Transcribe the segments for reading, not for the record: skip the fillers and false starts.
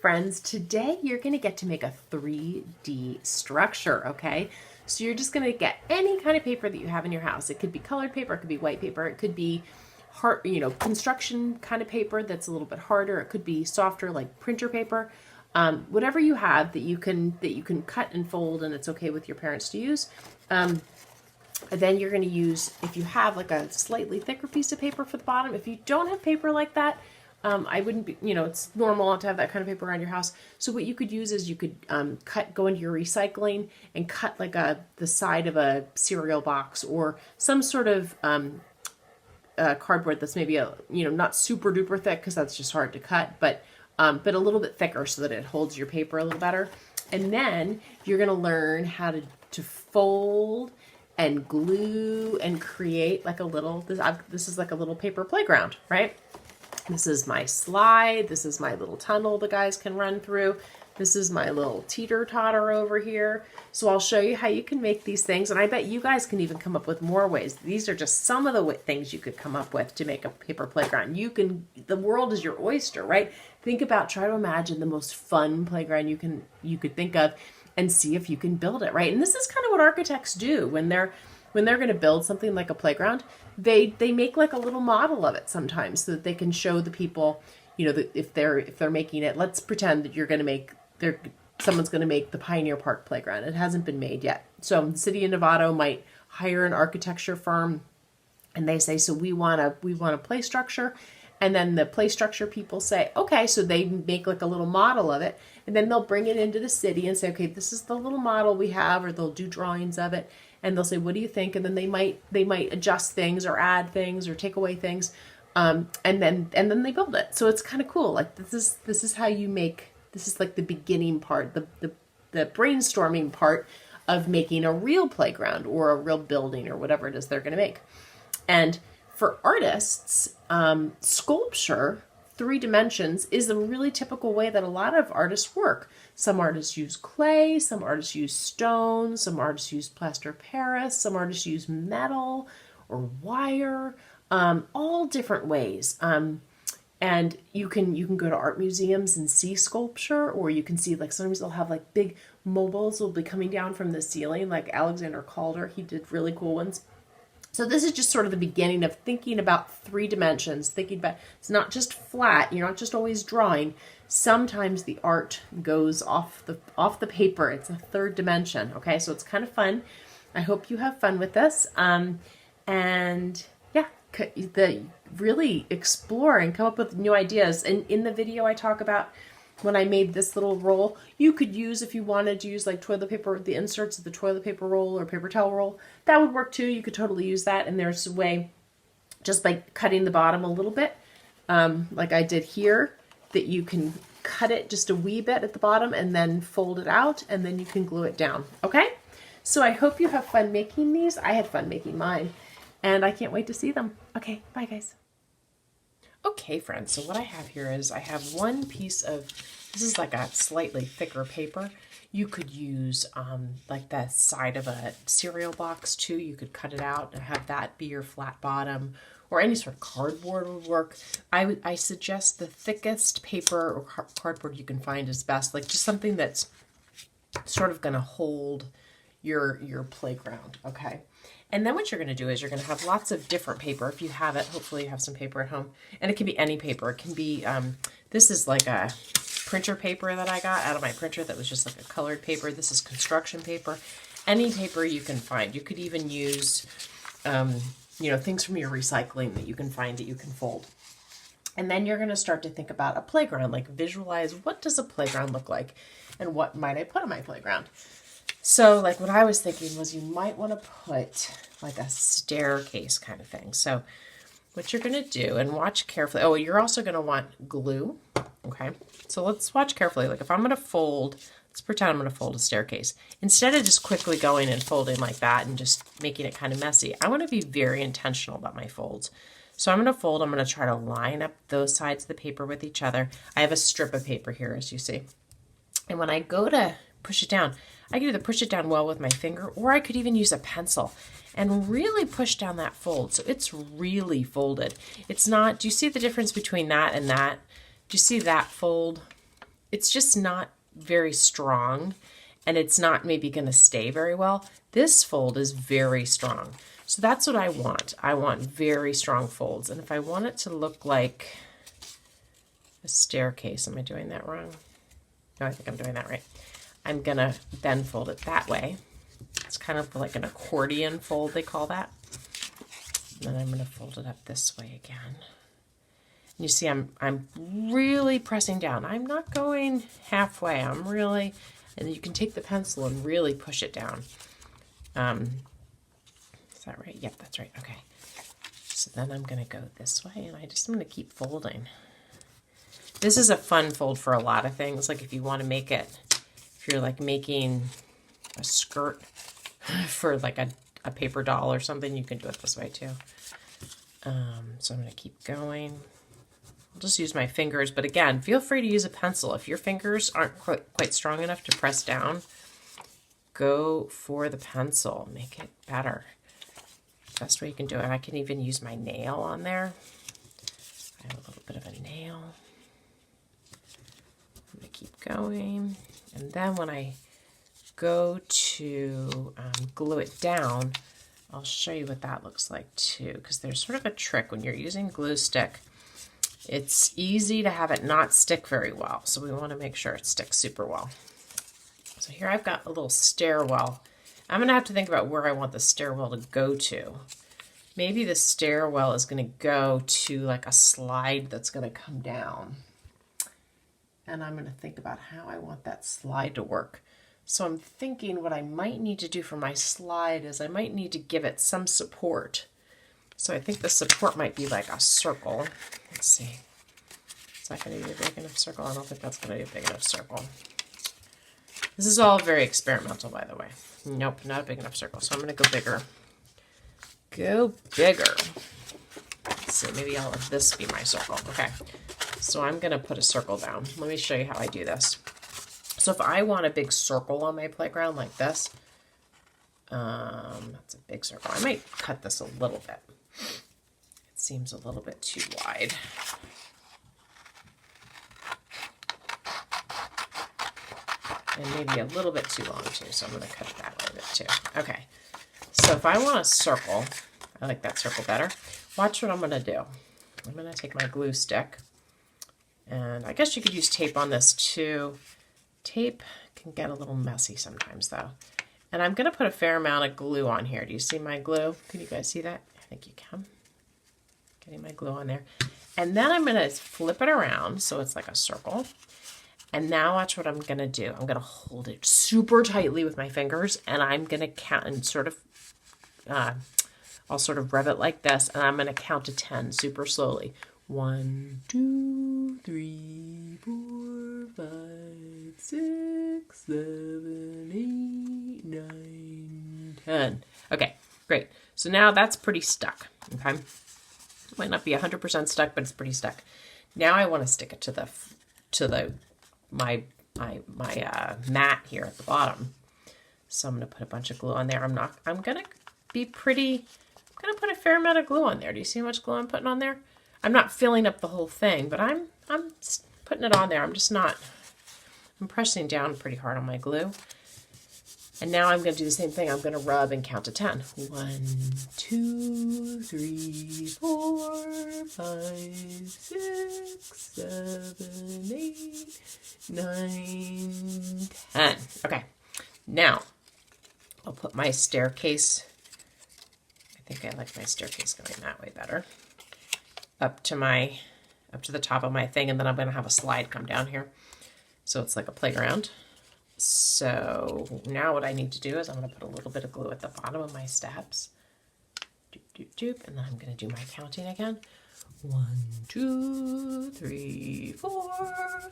friends, today you're going to get to make a 3D structure, okay? So you're just going to get any kind of paper that you have in your house. It could be colored paper, it could be white paper, it could be hard, construction kind of paper that's a little bit harder. It could be softer like printer paper. Whatever you have that you can cut and fold, and it's okay with your parents to use. Then you're going to use, if you have like a slightly thicker piece of paper for the bottom. If you don't have paper like that, I wouldn't be, it's normal not to have that kind of paper around your house. So what you could use is you could go into your recycling and cut like the side of a cereal box or some sort of cardboard that's maybe not super duper thick, because that's just hard to cut, but a little bit thicker so that it holds your paper a little better. And then you're going to learn how to fold and glue and create like a little, this is like a little paper playground, right? This is my slide. This is my little tunnel the guys can run through. This is my little teeter-totter over here. So I'll show you how you can make these things. And I bet you guys can even come up with more ways. These are just some of the things you could come up with to make a paper playground. The world is your oyster, right? Try to imagine the most fun playground you could think of and see if you can build it, right? And this is kind of what architects do when they're going to build something like a playground. They make like a little model of it sometimes so that they can show the people, that if they're making it. Let's pretend that someone's going to make the Pioneer Park playground. It hasn't been made yet. So the city of Novato might hire an architecture firm, and they say, so we want a play structure. And then the play structure people say, okay, so they make like a little model of it, and then they'll bring it into the city and say, okay, this is the little model we have, or they'll do drawings of it, and they'll say, what do you think? And then they might adjust things or add things or take away things, and then they build it. So it's kind of cool. Like this is how you make. This is like the beginning part, the brainstorming part of making a real playground or a real building or whatever it is they're going to make. And for artists, sculpture, 3 dimensions, is a really typical way that a lot of artists work. Some artists use clay, some artists use stone, some artists use plaster of Paris, some artists use metal or wire, all different ways. And you can go to art museums and see sculpture, or you can see, like, sometimes they'll have like big mobiles will be coming down from the ceiling, like Alexander Calder, he did really cool ones. So this is just sort of the beginning of thinking about 3 dimensions, thinking about, it's not just flat, you're not just always drawing. Sometimes the art goes off the paper. It's a 3rd dimension, okay? So it's kind of fun. I hope you have fun with this. And yeah, really explore and come up with new ideas. And in the video I talk about when I made this little roll, you could use, if you wanted to use like toilet paper, the inserts of the toilet paper roll or paper towel roll, that would work too. You could totally use that. And there's a way, just by cutting the bottom a little bit, like I did here, that you can cut it just a wee bit at the bottom and then fold it out, and then you can glue it down. Okay? So I hope you have fun making these. I had fun making mine, and I can't wait to see them. Okay, bye guys. Okay, friends, so what I have here is I have one piece of, this is like a slightly thicker paper. You could use like the side of a cereal box too. You could cut it out and have that be your flat bottom, or any sort of cardboard would work. I suggest the thickest paper or cardboard you can find is best, like just something that's sort of going to hold your playground, okay? And then what you're going to do is you're going to have lots of different paper. If you have it, hopefully you have some paper at home. And it can be any paper. It can be, this is like a printer paper that I got out of my printer that was just like a colored paper. This is construction paper. Any paper you can find. You could even use, things from your recycling that you can find that you can fold. And then you're going to start to think about a playground, like visualize, what does a playground look like? And what might I put on my playground? So like what I was thinking was you might want to put like a staircase kind of thing. So what you're going to do, and watch carefully. Oh, you're also going to want glue. Okay. So let's watch carefully. Like if I'm going to fold, let's pretend I'm going to fold a staircase. Instead of just quickly going and folding like that and just making it kind of messy, I want to be very intentional about my folds. So I'm going to fold. I'm going to try to line up those sides of the paper with each other. I have a strip of paper here, as you see. And when I go to push it down, I can either push it down well with my finger, or I could even use a pencil and really push down that fold. So it's really folded. It's not, do you see the difference between that and that? Do you see that fold? it's just not very strong, and it's not maybe going to stay very well. This fold is very strong. So that's what I want. I want very strong folds. And if I want it to look like a staircase, am I doing that wrong? No, I think I'm doing that right. I'm going to then fold it that way. It's kind of like an accordion fold, they call that. And then I'm going to fold it up this way again. You see, I'm really pressing down. I'm not going halfway. I'm really, and you can take the pencil and really push it down. Is that right? Yep, that's right. Okay. So then I'm going to go this way, and I'm going to keep folding. This is a fun fold for a lot of things. Like if you want to make it, if you're like making a skirt for like a paper doll or something, you can do it this way too. So I'm going to keep going. I'll just use my fingers, but again, feel free to use a pencil. If your fingers aren't quite strong enough to press down, go for the pencil. Make it better. Best way you can do it. I can even use my nail on there. I have a little bit of a nail. I'm going to keep going. And then when I go to glue it down, I'll show you what that looks like too, because there's sort of a trick when you're using glue stick. It's easy to have it not stick very well, so we want to make sure it sticks super well. So here I've got a little stairwell. I'm going to have to think about where I want the stairwell to go to. Maybe the stairwell is going to go to like a slide that's going to come down. And I'm going to think about how I want that slide to work. So I'm thinking what I might need to do for my slide is I might need to give it some support. So I think the support might be like a circle. Let's see. Is that going to be a big enough circle? I don't think that's going to be a big enough circle. This is all very experimental, by the way. Nope, not a big enough circle. So I'm going to go bigger. Go bigger. Let's see, maybe I'll let this be my circle. Okay, so I'm going to put a circle down. Let me show you how I do this. So if I want a big circle on my playground like this, that's a big circle. I might cut this a little bit. It seems a little bit too wide. And maybe a little bit too long too, so I'm going to cut it that way a bit too. Okay, so if I want a circle, I like that circle better. Watch what I'm going to do. I'm going to take my glue stick, and I guess you could use tape on this too. Tape can get a little messy sometimes though. And I'm going to put a fair amount of glue on here. Do you see my glue? Can you guys see that? I think you can. Getting my glue on there. And then I'm going to flip it around so it's like a circle. And now watch what I'm going to do. I'm going to hold it super tightly with my fingers, and I'm going to count and sort of, I'll sort of rub it like this, and I'm going to count to 10 super slowly. 1, 2, 3, 4, 5, 6, 7, 8, 9, 10. Okay, great. So now that's pretty stuck. Okay, might not be 100% stuck, but it's pretty stuck. Now I want to stick it to my mat here at the bottom. So I'm going to put a bunch of glue on there. I'm going to put a fair amount of glue on there. Do you see how much glue I'm putting on there? I'm not filling up the whole thing, but I'm putting it on there. I'm pressing down pretty hard on my glue. And now I'm going to do the same thing. I'm going to rub and count to 10. 1, 2, 3, 4, 5, 6, 7, 8, 9, 10. Okay. Now, I'll put my staircase. I think I like my staircase going that way better. Up to the top of my thing, and then I'm going to have a slide come down here. So it's like a playground. So now what I need to do is I'm going to put a little bit of glue at the bottom of my steps. Doop, doop, doop. And then I'm going to do my counting again. 1, 2, 3, 4,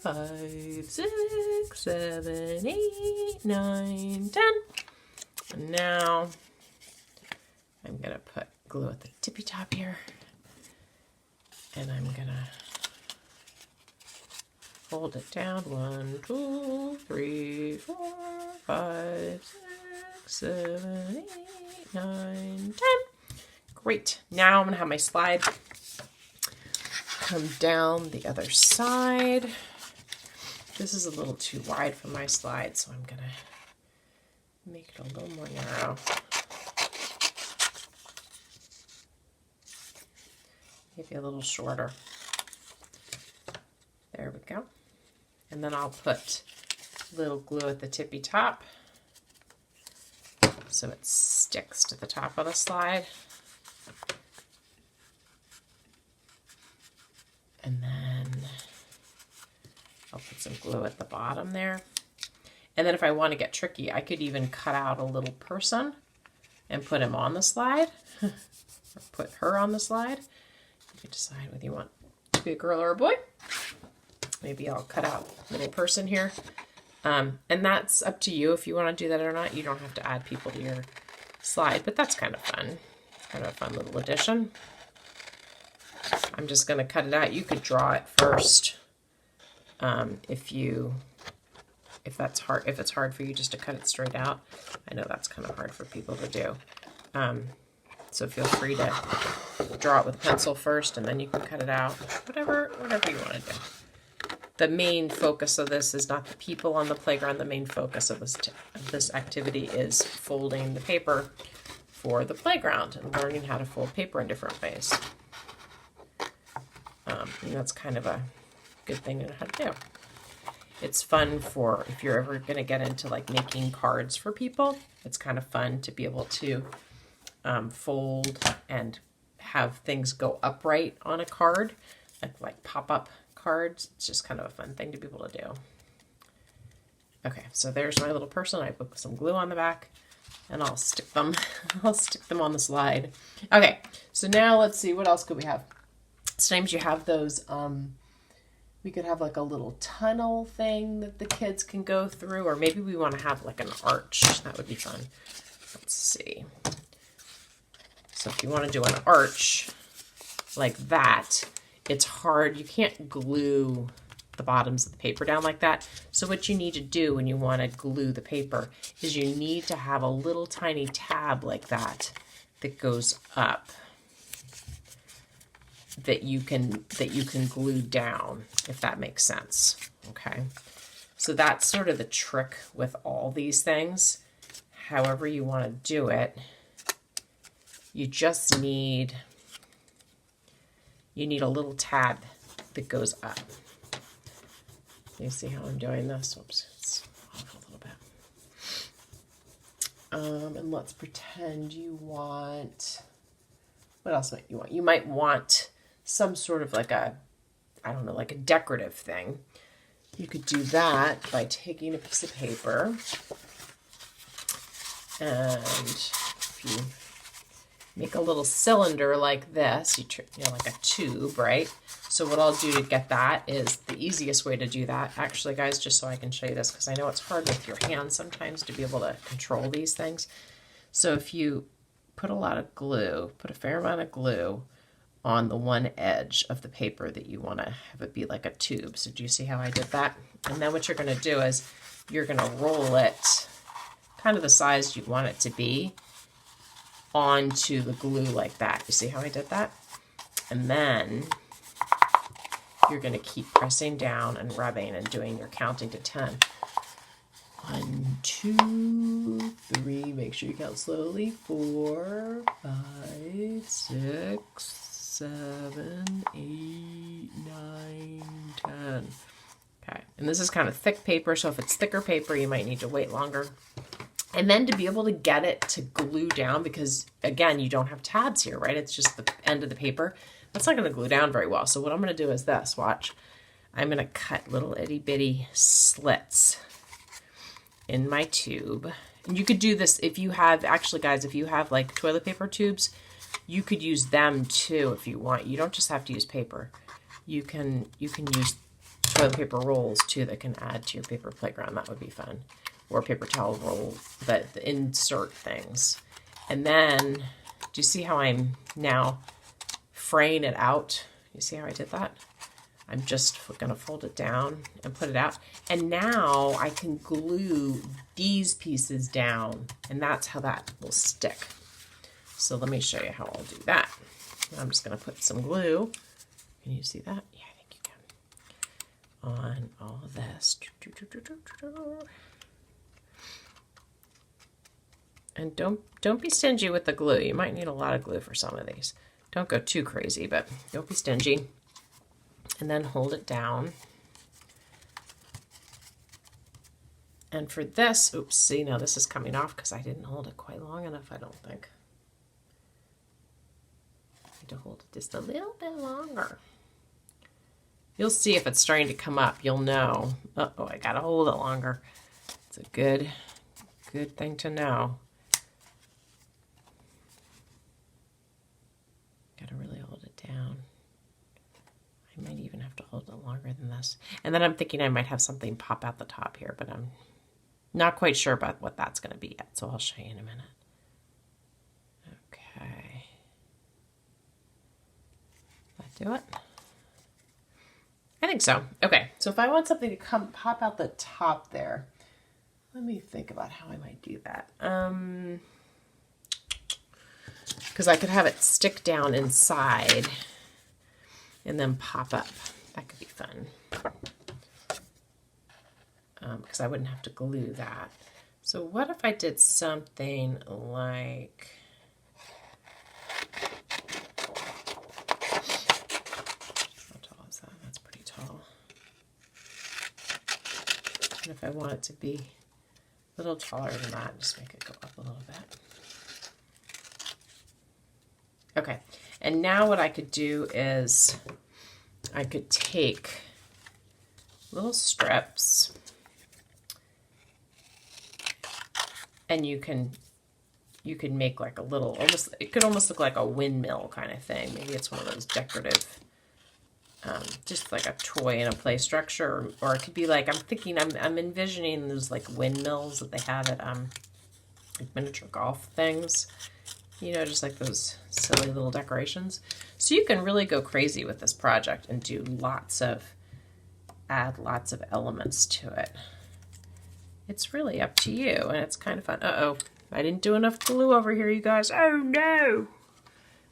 5, 6, 7, 8, 9, 10. And now I'm going to put glue at the tippy top here. And I'm going to hold it down. 1, 2, 3, 4, 5, 6, 7, 8, 9, 10. Great. Now I'm going to have my slide come down the other side. This is a little too wide for my slide, so I'm gonna make it a little more narrow. Maybe a little shorter. There we go. And then I'll put a little glue at the tippy top so it sticks to the top of the slide. And then I'll put some glue at the bottom there. And then if I want to get tricky, I could even cut out a little person and put him on the slide, or put her on the slide. You can decide whether you want to be a girl or a boy. Maybe I'll cut out a little person here. And that's up to you if you want to do that or not. You don't have to add people to your slide, but that's kind of fun. It's kind of a fun little addition. I'm just going to cut it out. You could draw it first if that's hard. If it's hard for you just to cut it straight out. I know that's kind of hard for people to do. So feel free to draw it with a pencil first, and then you can cut it out. Whatever you want to do. The main focus of this is not the people on the playground. The main focus of this activity is folding the paper for the playground and learning how to fold paper in different ways. And that's kind of a good thing to know how to do. It's fun for if you're ever going to get into like making cards for people. It's kind of fun to be able to fold and have things go upright on a card, like pop-up cards. It's just kind of a fun thing to be able to do. Okay, so there's my little person. I put some glue on the back, and I'll stick them. I'll stick them on the slide. Okay, so now let's see, what else could we have? Sometimes you have those. We could have like a little tunnel thing that the kids can go through, or maybe we want to have like an arch. That would be fun. Let's see. So if you want to do an arch like that, it's hard. You can't glue the bottoms of the paper down like that. So what you need to do when you want to glue the paper is you need to have a little tiny tab like that that goes up that you can glue down, if that makes sense. Okay. So that's sort of the trick with all these things. However you want to do it, you just need a little tab that goes up. You see how I'm doing this? Oops, it's off a little bit. And let's pretend you want, what else might you want? You might want some sort of like a, I don't know, like a decorative thing. You could do that by taking a piece of paper, and if you make a little cylinder like this, like a tube, right? So what I'll do to get that is, the easiest way to do that, actually guys, just so I can show you this, because I know it's hard with your hands sometimes to be able to control these things. So if you put a lot of glue, put a fair amount of glue on the one edge of the paper that you want to have it be like a tube. So do you see how I did that? And then what you're going to do is you're going to roll it kind of the size you want it to be onto the glue like that. You see how I did that? And then you're going to keep pressing down and rubbing and doing your counting to 10. 1, 2, 3, make sure you count slowly. 4, 5, 6, 7, 8, 9, 10. Okay, and this is kind of thick paper, so if it's thicker paper, you might need to wait longer. And then to be able to get it to glue down, because again, you don't have tabs here, right? It's just the end of the paper. That's not going to glue down very well. So what I'm going to do is this, watch. I'm going to cut little itty bitty slits in my tube. And you could do this if you have, actually guys, if you have like toilet paper tubes, you could use them too if you want. You don't just have to use paper. You can use toilet paper rolls too that can add to your paper playground. That would be fun. Or paper towel roll, the insert things. And then, do you see how I'm now fraying it out? You see how I did that? I'm just going to fold it down and put it out. And now I can glue these pieces down, and that's how that will stick. So let me show you how I'll do that. I'm just going to put some glue. Can you see that? Yeah, I think you can. on all of this. And don't be stingy with the glue. You might need a lot of glue for some of these. Don't go too crazy, but don't be stingy. And then hold it down. And for this, oops, see, now this is coming off because I didn't hold it quite long enough, I don't think. I need to hold it just a little bit longer. You'll see if it's starting to come up. You'll know. Uh-oh, I gotta hold it longer. It's a good thing to know. Gotta really hold it down. I might even have to hold it longer than this. And then I'm thinking I might have something pop out the top here, but I'm not quite sure about what that's going to be yet, so I'll show you in a minute. Okay. Did that do it? I think so. Okay, so if I want something to pop out the top there, let me think about how I might do that. Because I could have it stick down inside and then pop up. That could be fun. Because I wouldn't have to glue that. So what if I did something like... How tall is that? That's pretty tall. And if I want it to be a little taller than that, just make it go up a little bit. Okay, and now what I could do is I could take little strips, and you can make like a little, it could almost look like a windmill kind of thing. Maybe it's one of those decorative, just like a toy in a play structure, or it could be like, I'm envisioning those like windmills that they have at like miniature golf things. You know, just like those silly little decorations. So you can really go crazy with this project and do add lots of elements to it. It's really up to you, and it's kind of fun. Uh-oh, I didn't do enough glue over here, you guys. Oh no!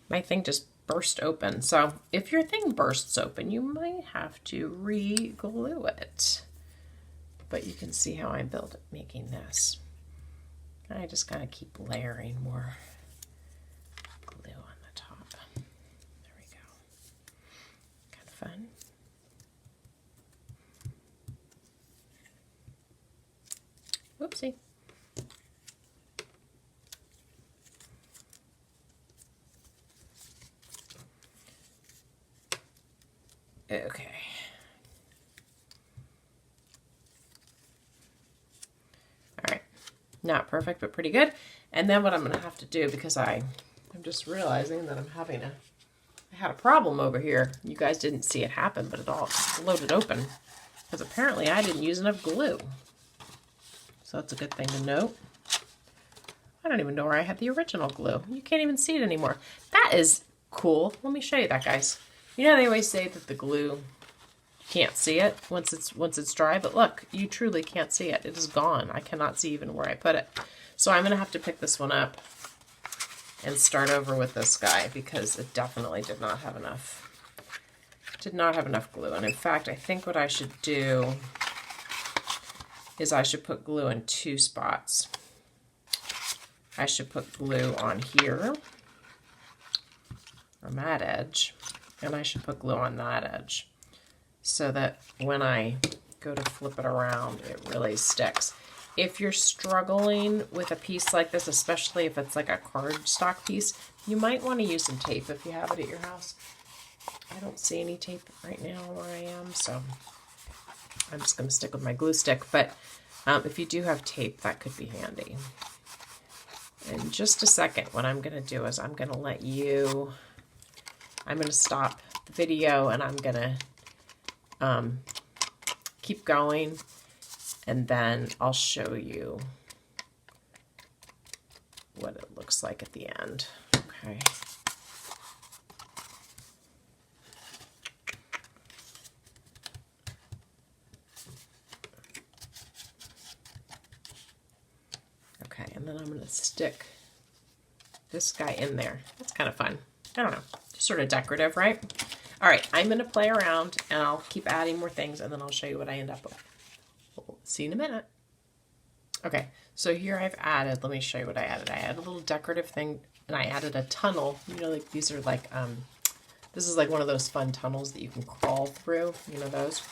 My thing just burst open. So if your thing bursts open, you might have to re-glue it. But you can see how I'm making this. I just gotta keep layering more glue on the top. There we go. Kind of fun. Whoopsie. Okay. All right. Not perfect, but pretty good. And then what I'm going to have to do, because I'm just realizing that I had a problem over here. You guys didn't see it happen, but it all exploded open because apparently I didn't use enough glue. So that's a good thing to note. I don't even know where I had the original glue. You can't even see it anymore. That is cool. Let me show you that, guys. You know they always say that the glue, you can't see it once it's dry, but look, you truly can't see it. It is gone. I cannot see even where I put it. So I'm going to have to pick this one up and start over with this guy because it definitely did not have enough glue. And in fact, I think what I should do is I should put glue in two spots. I should put glue on here, on that edge, and I should put glue on that edge so that when I go to flip it around, it really sticks. If you're struggling with a piece like this, especially if it's like a cardstock piece, you might want to use some tape if you have it at your house. I don't see any tape right now where I am, so I'm just going to stick with my glue stick. But if you do have tape, that could be handy. In just a second, what I'm going to do is I'm going to stop the video and I'm going to keep going, and then I'll show you what it looks like at the end. Okay. Okay, and then I'm going to stick this guy in there. That's kind of fun. I don't know, just sort of decorative, right? All right, I'm going to play around and I'll keep adding more things and then I'll show you what I end up with. See you in a minute. Okay, so here I've added, let me show you what I added. I added a little decorative thing and I added a tunnel. You know, like these are like, this is like one of those fun tunnels that you can crawl through, you know those.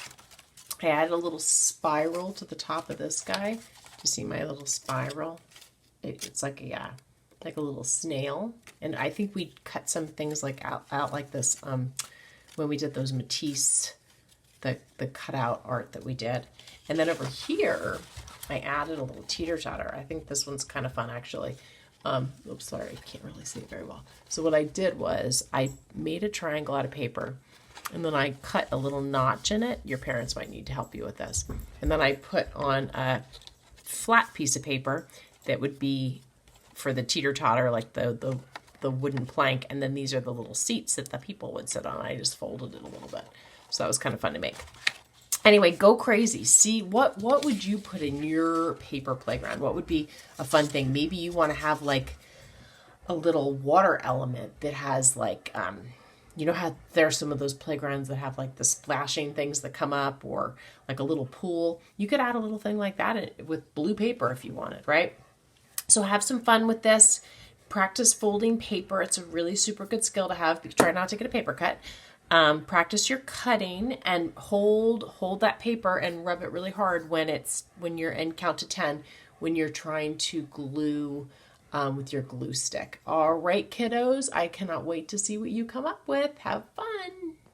I added a little spiral to the top of this guy. Do you see my little spiral? It's like a little snail. And I think we cut some things like out like this when we did those Matisse, the cutout art that we did. And then over here, I added a little teeter-totter. I think this one's kind of fun, actually. Oops, sorry, I can't really see it very well. So what I did was I made a triangle out of paper, and then I cut a little notch in it. Your parents might need to help you with this. And then I put on a flat piece of paper that would be for the teeter-totter, like the wooden plank, and then these are the little seats that the people would sit on. I just folded it a little bit. So that was kind of fun to make. Anyway, go crazy. See, what would you put in your paper playground? What would be a fun thing? Maybe you want to have like a little water element that has like, you know how there are some of those playgrounds that have like the splashing things that come up, or like a little pool. You could add a little thing like that with blue paper if you wanted, right? So have some fun with this. Practice folding paper. It's a really super good skill to have. Try not to get a paper cut. Practice your cutting and hold that paper and rub it really hard when you're and count to 10 when you're trying to glue with your glue stick. All right, kiddos, I cannot wait to see what you come up with. Have fun.